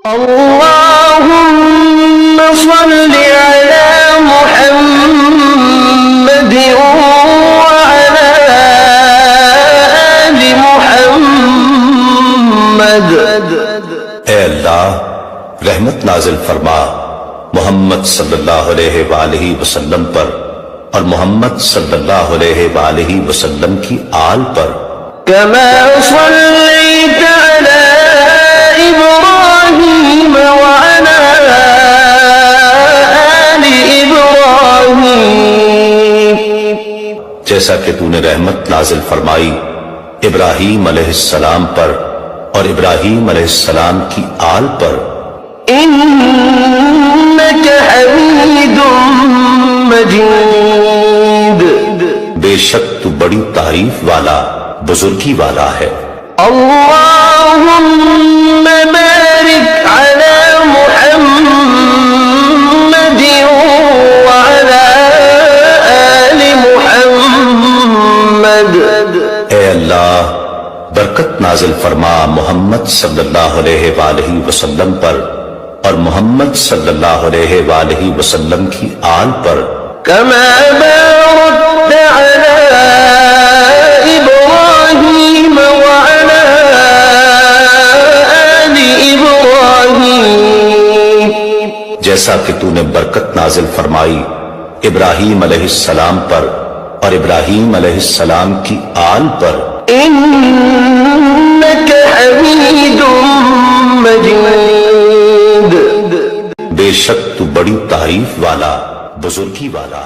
اللهم صل على محمد وعلى آل محمد۔ اے اللہ رحمت نازل فرما محمد صلی اللہ علیہ وآلہ وسلم پر اور محمد صلی اللہ علیہ وآلہ وسلم کی آل پر، كما صليت على إبراهيم وعلى آل إبراهيم، جیسا کہ تو نے رحمت نازل فرمائی ابراہیم علیہ السلام پر اور ابراہیم علیہ السلام کی آل پر، إنك حميد مجيد۔ بے شک تو بڑی تعریف والا بزرگی والا ہے۔ اللهم بارك على محمد وعلى آل محمد۔ اے اللہ برکت نازل فرما محمد صلی اللہ علیہ وآلہ وسلم پر اور محمد صلی اللہ علیہ وآلہ وسلم کی آل پر، كما باركت على إبراهيم وعلى آل إبراهيم، جیسا کہ تو نے برکت نازل فرمائی ابراہیم علیہ السلام پر اور ابراہیم علیہ السلام کی آل پر، إنك حميد مجيد۔ بے شک تو بڑی تعریف والا بزرگی والا